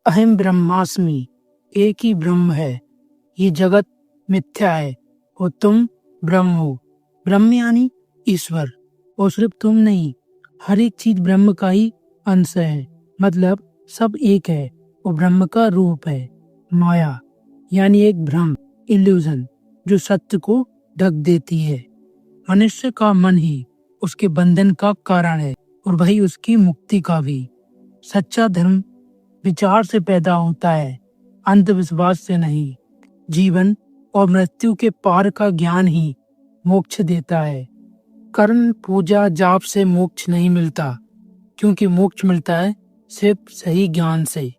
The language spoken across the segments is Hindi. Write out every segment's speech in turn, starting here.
अहम ब्रह्मास्मि, एक ही ब्रह्म है, ये जगत मिथ्या है और तुम ब्रह्म हो। ब्रह्म यानी ईश्वर, और सिर्फ तुम नहीं, हर एक चीज ब्रह्म का ही अंश है। मतलब सब एक है और ब्रह्म का रूप है। माया यानी एक भ्रम, इल्यूजन, जो सत्य को ढक देती है। मनुष्य का मन ही उसके बंधन का कारण है और वही उसकी मुक्ति का भी। सच्चा धर्म विचार से पैदा होता है, अंधविश्वास से नहीं। जीवन और मृत्यु के पार का ज्ञान ही मोक्ष देता है। कर्म, पूजा, जाप से मोक्ष नहीं मिलता, क्योंकि मोक्ष मिलता है सिर्फ सही ज्ञान से।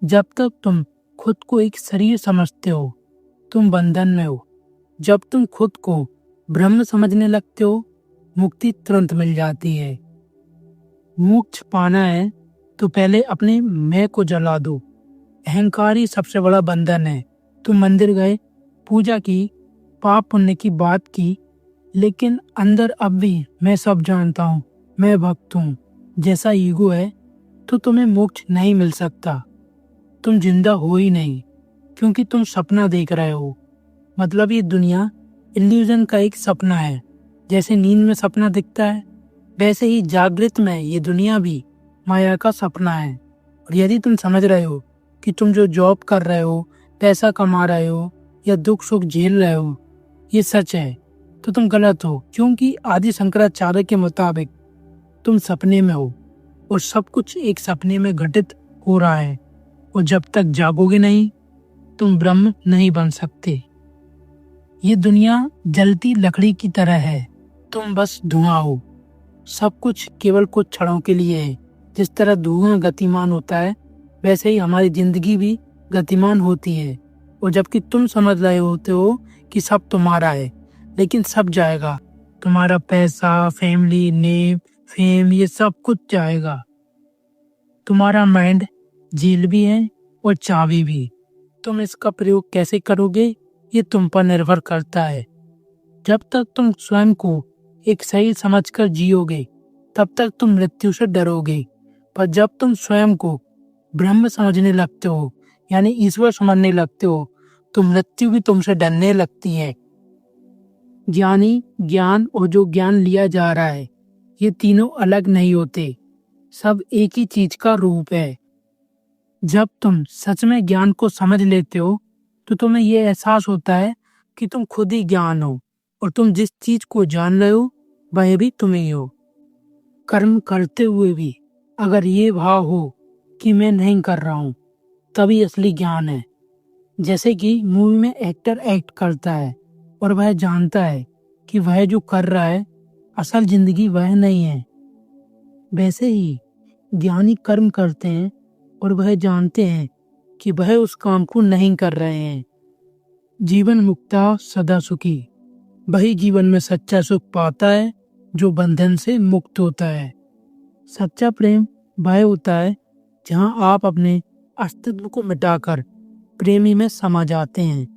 जब तक तुम खुद को एक शरीर समझते हो, तुम बंधन में हो। जब तुम खुद को ब्रह्म समझने लगते हो, मुक्ति तुरंत मिल जाती है। मोक्ष पाना है तो पहले अपने मैं को जला दो। अहंकार ही सबसे बड़ा बंधन है। तुम मंदिर गए, पूजा की, पाप पुण्य की बात की, लेकिन अंदर अब भी मैं सब जानता हूँ, मैं भक्त हूँ जैसा ईगो है, तो तुम्हें मोक्ष नहीं मिल सकता। तुम जिंदा हो ही नहीं, क्योंकि तुम सपना देख रहे हो। मतलब ये दुनिया इल्यूजन का एक सपना है। जैसे नींद में सपना दिखता है, वैसे ही जागृत में ये दुनिया भी माया का सपना है। और यदि तुम समझ रहे हो कि तुम जो जॉब कर रहे हो, पैसा कमा रहे हो या दुख सुख झेल रहे हो, ये सच है, तो तुम गलत हो। क्योंकि आदि शंकराचार्य के मुताबिक तुम सपने में हो और सब कुछ एक सपने में घटित हो रहा है। और जब तक जागोगे नहीं, तुम ब्रह्म नहीं बन सकते। ये दुनिया जलती लकड़ी की तरह है, तुम बस धुआं हो। सब कुछ केवल कुछ क्षणों के लिए है। जिस तरह धुआं गतिमान होता है, वैसे ही हमारी जिंदगी भी गतिमान होती है। और जबकि तुम समझ रहे होते हो कि सब तुम्हारा है, लेकिन सब जाएगा। तुम्हारा पैसा, फैमिली, नेम, फेम, ये सब कुछ जाएगा। तुम्हारा माइंड जेल भी है और चाबी भी। तुम इसका प्रयोग कैसे करोगे, ये तुम पर निर्भर करता है। जब तक तुम स्वयं को एक सही समझकर जियोगे, तब तक तुम मृत्यु से डरोगे। पर जब तुम स्वयं को ब्रह्म समझने लगते हो, यानी ईश्वर समझने लगते हो, तो मृत्यु भी तुमसे डरने लगती है। ज्ञानी, ज्ञान और जो ज्ञान लिया जा रहा है, ये तीनों अलग नहीं होते, सब एक ही चीज का रूप है। जब तुम सच में ज्ञान को समझ लेते हो, तो तुम्हें ये एहसास होता है कि तुम खुद ही ज्ञान हो और तुम जिस चीज को जान रहे हो, वह भी तुम ही हो। कर्म करते हुए भी अगर ये भाव हो कि मैं नहीं कर रहा हूँ, तभी असली ज्ञान है। जैसे कि मूवी में एक्टर एक्ट करता है और वह जानता है कि वह जो कर रहा है, असल जिंदगी वह नहीं है। वैसे ही ज्ञानी कर्म करते हैं और वह जानते हैं कि वह उस काम को नहीं कर रहे हैं। जीवन मुक्ता सदा सुखी, वही जीवन में सच्चा सुख पाता है जो बंधन से मुक्त होता है। सच्चा प्रेम वह होता है जहां आप अपने अस्तित्व को मिटाकर प्रेमी में समा जाते हैं।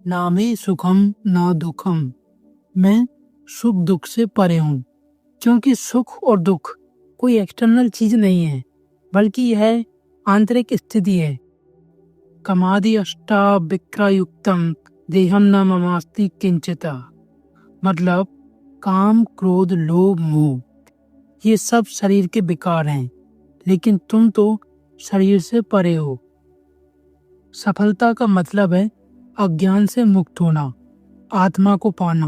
ना मैं सुखम ना दुखम, मैं सुख दुख से परे हूँ। क्योंकि सुख और दुख कोई एक्सटर्नल चीज नहीं है, बल्कि यह आंतरिक स्थिति है। कमादि अष्टा विक्रायुक्तम देहम न ममास्ति किंचिता। मतलब काम, क्रोध, लोभ, मोह, ये सब शरीर के विकार हैं, लेकिन तुम तो शरीर से परे हो। सफलता का मतलब है अज्ञान से मुक्त होना, आत्मा को पाना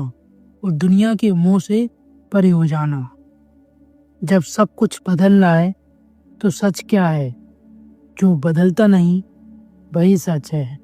और दुनिया के मोह से परे हो जाना। जब सब कुछ बदल रहा है, तो सच क्या है? जो बदलता नहीं, वही सच है।